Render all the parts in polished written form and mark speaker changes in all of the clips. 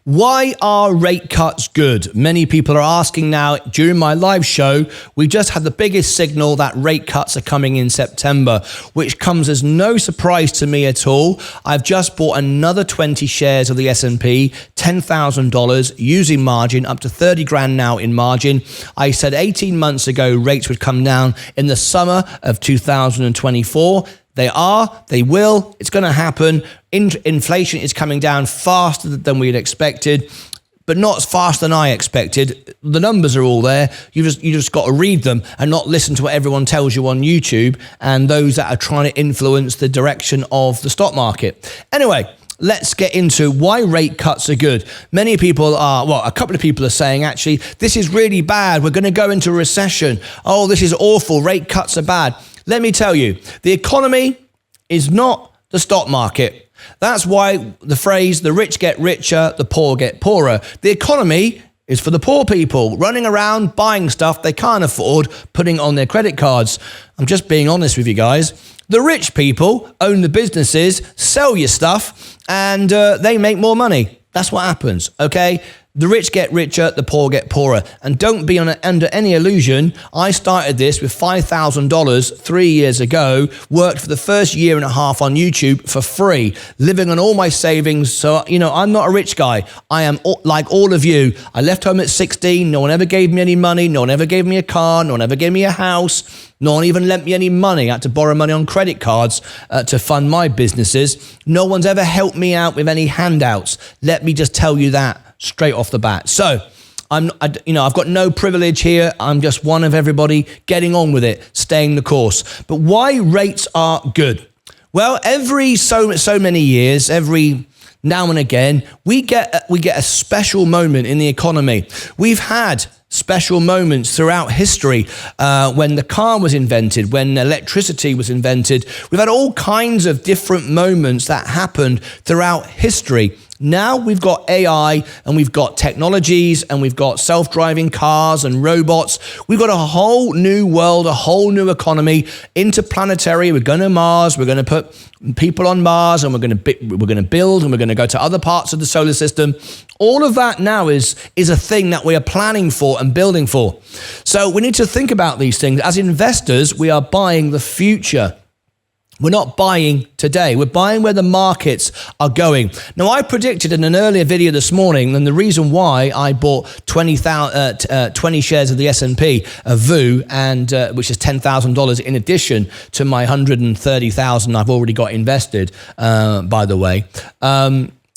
Speaker 1: Why are rate cuts good? Many people are asking now during my live show. We just had the biggest signal that rate cuts are coming in September, which comes as no surprise to me at all. I've just bought another 20 shares of the S&P, $10,000 using margin, up to 30 grand now in margin. I said 18 months ago rates would come down in the summer of 2024. They are, they will, it's going to happen. Inflation is coming down faster than we had expected, but not as fast than I expected. The numbers are all there. You just got to read them and not listen to what everyone tells you on YouTube and those that are trying to influence the direction of the stock market. Anyway, let's get into why rate cuts are good. Many people are, well, a couple of people are saying, actually, this is really bad. We're going to go into a recession. Oh, this is awful. Rate cuts are bad. Let me tell you, the economy is not the stock market. That's why the phrase, the rich get richer, the poor get poorer. The economy is for the poor people running around buying stuff they can't afford, putting on their credit cards. I'm just being honest with you guys. The rich people own the businesses, sell your stuff, and they make more money. That's what happens, okay? The rich get richer, the poor get poorer. And don't be under any illusion. I started this with $5,000 3 years ago, worked for the first year and a half on YouTube for free, living on all my savings. So, I'm not a rich guy. I am like all of you. I left home at 16. No one ever gave me any money. No one ever gave me a car. No one ever gave me a house. No one even lent me any money. I had to borrow money on credit cards to fund my businesses. No one's ever helped me out with any handouts. Let me just tell you that straight off the bat. So I've got no privilege here. I'm just one of everybody getting on with it, staying the course. But why rates are good? Well, every so many years, every now and again, we get a special moment in the economy. We've had special moments throughout history when the car was invented, when electricity was invented. We've had all kinds of different moments that happened throughout history. Now we've got AI and we've got technologies and we've got self-driving cars and robots. We've got a whole new world, a whole new economy, interplanetary. We're going to Mars. We're going to put people on Mars, and we're going to build, and we're going to go to other parts of the solar system. All of that now is a thing that we are planning for and building for. So we need to think about these things. As investors, we are buying the future. We're not buying today. We're buying where the markets are going. Now, I predicted in an earlier video this morning, and the reason why I bought 20 shares of the S&P, of VU, and which is $10,000 in addition to my $130,000 I've already got invested, by the way.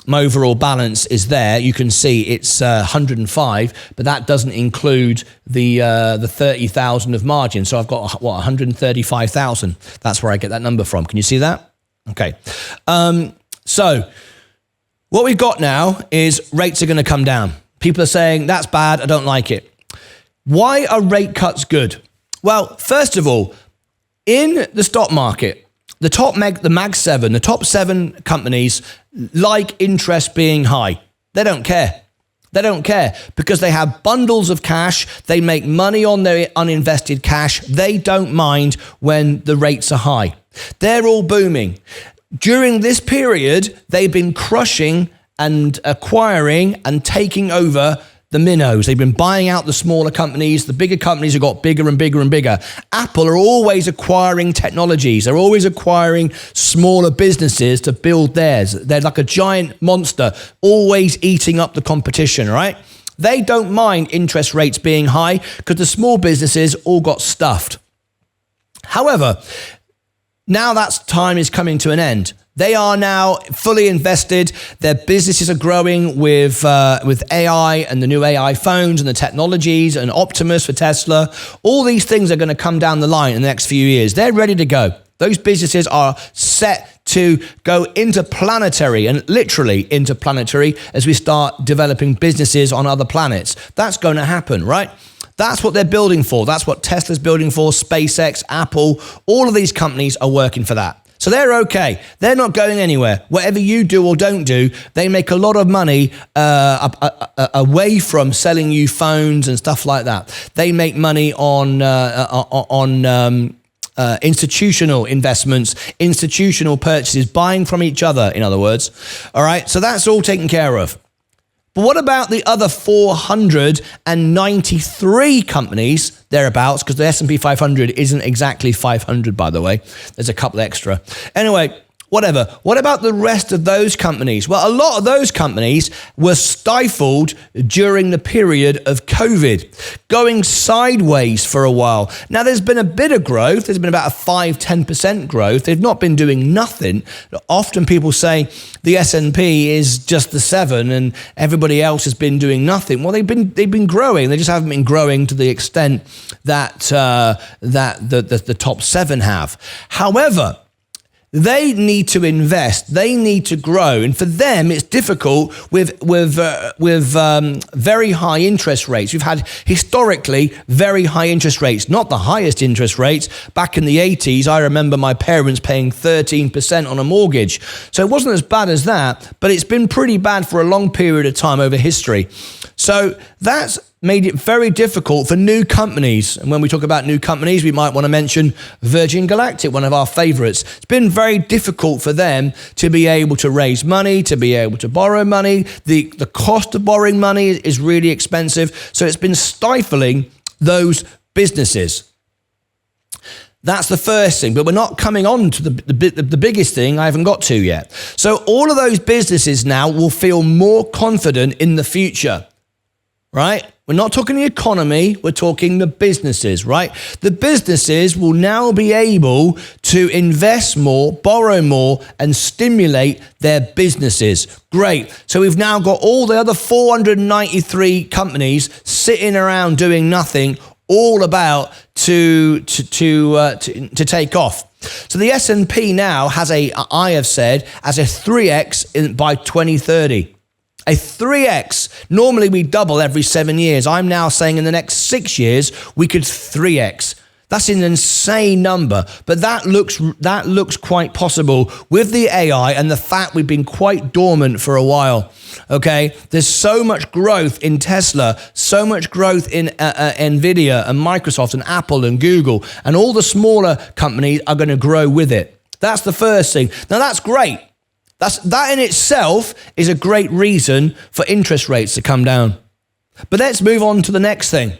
Speaker 1: My overall balance is there. You can see it's 105, but that doesn't include the 30,000 of margin. So I've got 135,000. That's where I get that number from. Can you see that? Okay. So what we've got now is rates are going to come down. People are saying that's bad. I don't like it. Why are rate cuts good? Well, first of all, in the stock market, the Mag 7, the top 7 companies like interest being high. They don't care. They don't care because they have bundles of cash. They make money on their uninvested cash. They don't mind when the rates are high. They're all booming. During this period, they've been crushing and acquiring and taking over the minnows. They've been buying out the smaller companies. The bigger companies have got bigger and bigger and bigger. Apple are always acquiring technologies. They're always acquiring smaller businesses to build theirs. They're like a giant monster, always eating up the competition, right? They don't mind interest rates being high because the small businesses all got stuffed. However, now that time is coming to an end. They are now fully invested. Their businesses are growing with AI and the new AI phones and the technologies and Optimus for Tesla. All these things are going to come down the line in the next few years. They're ready to go. Those businesses are set to go interplanetary, and literally interplanetary, as we start developing businesses on other planets. That's going to happen, right? That's what they're building for. That's what Tesla's building for, SpaceX, Apple. All of these companies are working for that. So they're okay. They're not going anywhere. Whatever you do or don't do, they make a lot of money away from selling you phones and stuff like that. They make money on institutional investments, institutional purchases, buying from each other, in other words. All right, so that's all taken care of. But what about the other 493 companies thereabouts? Because the S&P 500 isn't exactly 500, by the way. There's a couple extra. Anyway, whatever. What about the rest of those companies? Well, a lot of those companies were stifled during the period of COVID, going sideways for a while. Now, there's been a bit of growth. There's been about a 5-10% growth. They've not been doing nothing. Often people say the S&P is just the 7 and everybody else has been doing nothing. Well, they've been growing. They just haven't been growing to the extent that the top 7 have. However, they need to invest. They need to grow, and for them, it's difficult with very high interest rates. We've had historically very high interest rates, not the highest interest rates. Back in the 80s, I remember my parents paying 13% on a mortgage, so it wasn't as bad as that. But it's been pretty bad for a long period of time over history. So that's made it very difficult for new companies. And when we talk about new companies, we might want to mention Virgin Galactic, one of our favorites. It's been very difficult for them to be able to raise money, to be able to borrow money. The cost of borrowing money is really expensive. So it's been stifling those businesses. That's the first thing, but we're not coming on to the biggest thing I haven't got to yet. So all of those businesses now will feel more confident in the future, right? We're not talking the economy, we're talking the businesses, right? The businesses will now be able to invest more, borrow more, and stimulate their businesses. Great. So we've now got all the other 493 companies sitting around doing nothing, all about to take off. So the S&P now has I have said, as a 3x by 2030. A 3x. Normally we double every 7 years. I'm now saying in the next 6 years, we could 3x. That's an insane number, but that looks quite possible with the AI and the fact we've been quite dormant for a while. Okay, there's so much growth in Tesla, so much growth in Nvidia and Microsoft and Apple and Google, and all the smaller companies are going to grow with it. That's the first thing. Now that's great. That in itself is a great reason for interest rates to come down. But let's move on to the next thing.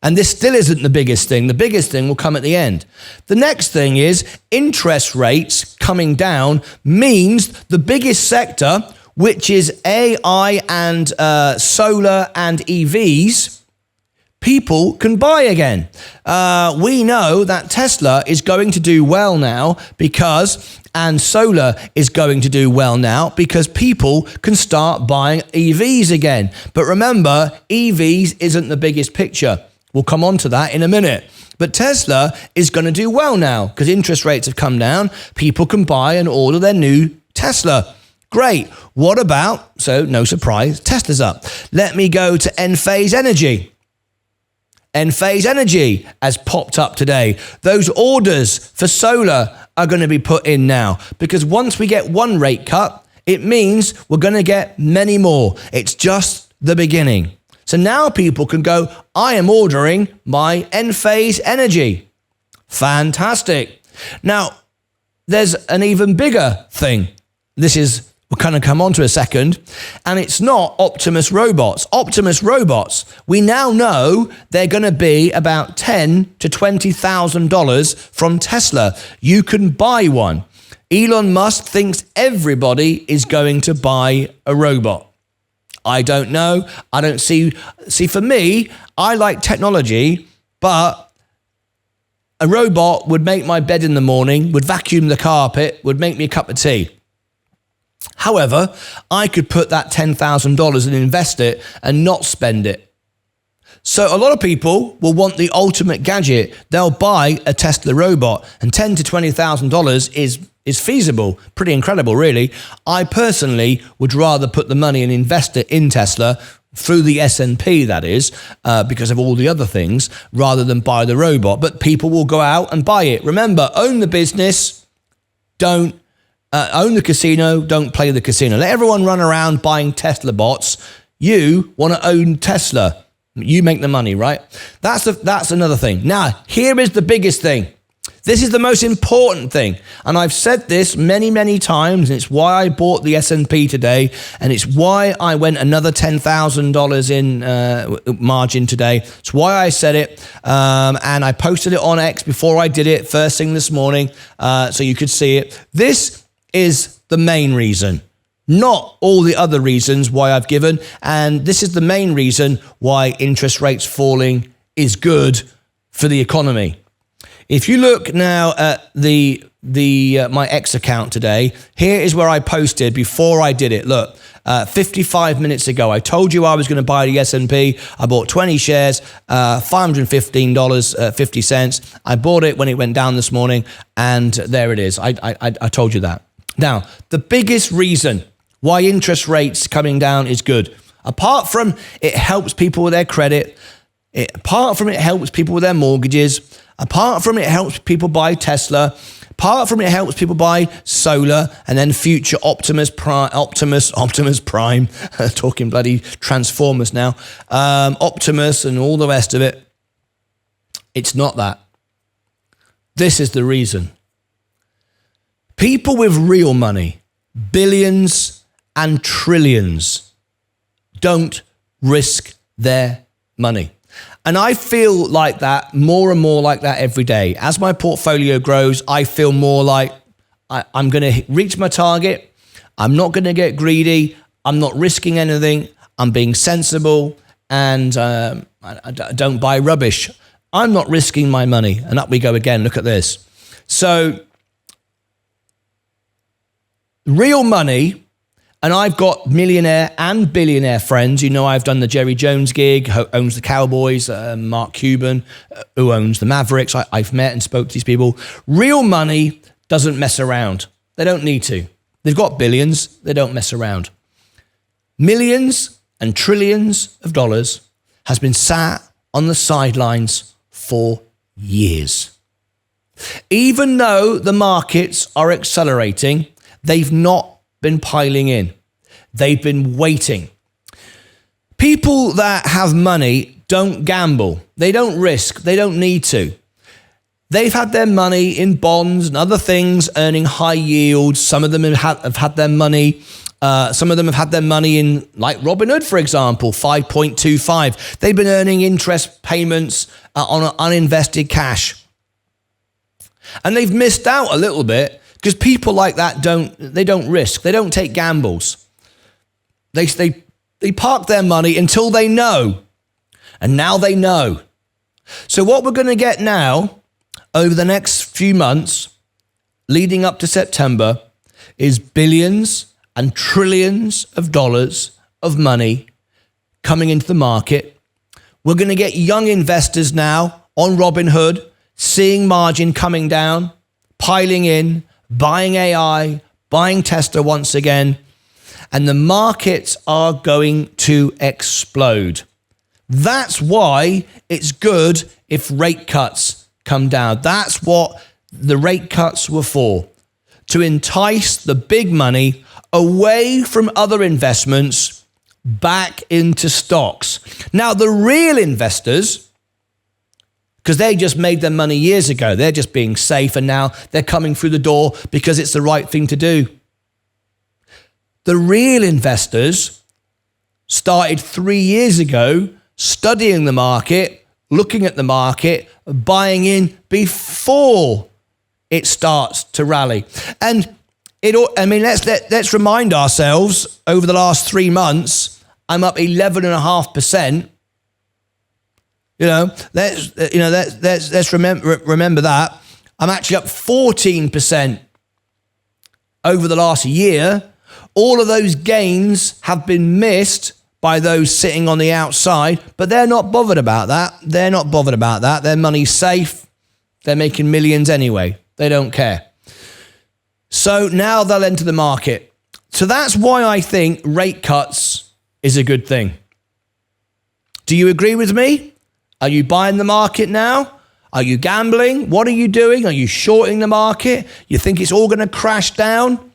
Speaker 1: And this still isn't the biggest thing. The biggest thing will come at the end. The next thing is interest rates coming down means the biggest sector, which is AI and solar and EVs, people can buy again. We know that Tesla is going to do well now and solar is going to do well now because people can start buying EVs again. But remember, EVs isn't the biggest picture. We'll come on to that in a minute. But Tesla is going to do well now because interest rates have come down. People can buy and order their new Tesla. Great. What about, so no surprise, Tesla's up. Let me go to Enphase Energy. Enphase Energy has popped up today. Those orders for solar are going to be put in now because once we get one rate cut, it means we're going to get many more. It's just the beginning. So now people can go, I am ordering my Enphase Energy. Fantastic. Now, there's an even bigger thing. We'll kind of come on to a second, and it's not Optimus robots. Optimus robots, we now know they're going to be about $10,000 to $20,000 from Tesla. You can buy one. Elon Musk thinks everybody is going to buy a robot. I don't know. I don't see, for me, I like technology, but a robot would make my bed in the morning, would vacuum the carpet, would make me a cup of tea. However, I could put that $10,000 and invest it and not spend it. So a lot of people will want the ultimate gadget. They'll buy a Tesla robot, and $10,000 to $20,000 is feasible. Pretty incredible, really. I personally would rather put the money and invest it in Tesla through the S&P, that is, because of all the other things, rather than buy the robot. But people will go out and buy it. Remember, own the business, don't own the casino, don't play the casino. Let everyone run around buying Tesla bots. You want to own Tesla. You make the money, right? That's another thing. Now, here is the biggest thing. This is the most important thing. And I've said this many, many times. And it's why I bought the S&P today. And it's why I went another $10,000 in margin today. It's why I said it. And I posted it on X before I did it first thing this morning. So you could see it. This is the main reason. Not all the other reasons why I've given. And this is the main reason why interest rates falling is good for the economy. If you look now at my X account today, here is where I posted before I did it. Look, 55 minutes ago, I told you I was going to buy the S&P. I bought 20 shares, $515.50. I bought it when it went down this morning, and there it is. I told you that. Now, the biggest reason why interest rates coming down is good, apart from it helps people with their credit, apart from it helps people with their mortgages, apart from it helps people buy Tesla, apart from it helps people buy solar and then future Optimus Prime, talking bloody Transformers now, Optimus and all the rest of it. It's not that. This is the reason. People with real money, billions and trillions, don't risk their money. And I feel like that, more and more like that every day. As my portfolio grows, I feel more like I'm going to reach my target. I'm not going to get greedy. I'm not risking anything. I'm being sensible, and I don't buy rubbish. I'm not risking my money. And up we go again. Look at this. So real money. And I've got millionaire and billionaire friends. You know, I've done the Jerry Jones gig, who owns the Cowboys, Mark Cuban, who owns the Mavericks. I've met and spoke to these people. Real money doesn't mess around. They don't need to. They've got billions. They don't mess around. Millions and trillions of dollars has been sat on the sidelines for years. Even though the markets are accelerating, they've not been piling in. They've been waiting. People that have money don't gamble. They don't risk. They don't need to. They've had their money in bonds and other things earning high yields. Some of them have had their money. Some of them have had their money in, like Robinhood, for example, 5.25. They've been earning interest payments on uninvested cash. And they've missed out a little bit, because people like that don't risk. They don't take gambles. They park their money until they know. And now they know. So what we're going to get now over the next few months leading up to September is billions and trillions of dollars of money coming into the market. We're going to get young investors now on Robinhood, seeing margin coming down, piling in, buying AI, buying Tesla once again, and the markets are going to explode. That's why it's good if rate cuts come down. That's what the rate cuts were for, to entice the big money away from other investments back into stocks. Now, the real investors, because they just made their money years ago. They're just being safe, and now they're coming through the door because it's the right thing to do. The real investors started 3 years ago studying the market, looking at the market, buying in before it starts to rally. And let's remind ourselves, over the last 3 months, I'm up 11.5%. Let's remember that. I'm actually up 14% over the last year. All of those gains have been missed by those sitting on the outside, but they're not bothered about that. They're not bothered about that. Their money's safe. They're making millions anyway. They don't care. So now they'll enter the market. So that's why I think rate cuts is a good thing. Do you agree with me? Are you buying the market now? Are you gambling? What are you doing? Are you shorting the market? You think it's all going to crash down?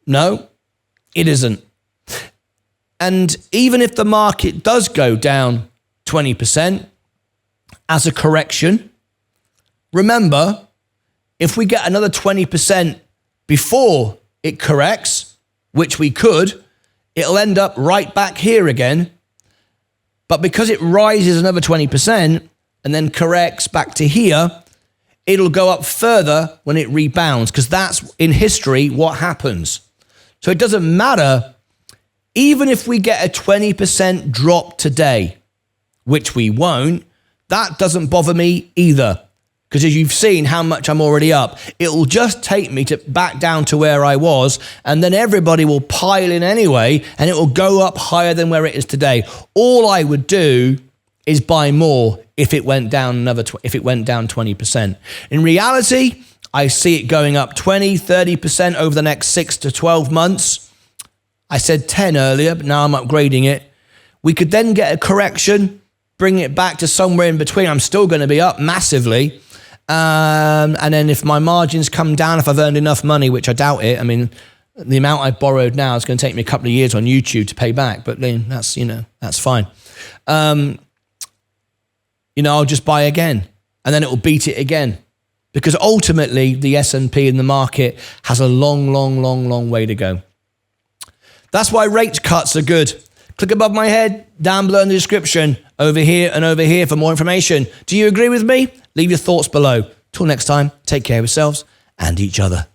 Speaker 1: No, it isn't. And even if the market does go down 20% as a correction, remember, if we get another 20% before it corrects, which we could, it'll end up right back here again. But because it rises another 20% and then corrects back to here, it'll go up further when it rebounds, because that's in history what happens. So it doesn't matter, even if we get a 20% drop today, which we won't, that doesn't bother me either. Because as you've seen how much I'm already up, it will just take me back down to where I was, and then everybody will pile in anyway, and it will go up higher than where it is today. All I would do is buy more if it went down if it went down 20%. In reality, I see it going up 20, 30% over the next 6 to 12 months. I said 10 earlier, but now I'm upgrading it. We could then get a correction, bring it back to somewhere in between. I'm still going to be up massively. And then if my margins come down, if I've earned enough money, which I doubt it, I mean, the amount I borrowed now is going to take me a couple of years on YouTube to pay back, but then that's, that's fine. I'll just buy again, and then it will beat it again, because ultimately the S&P in the market has a long, long, long, long way to go. That's why rate cuts are good. Click above my head, down below in the description, over here for more information. Do you agree with me? Leave your thoughts below. Till next time, take care of yourselves and each other.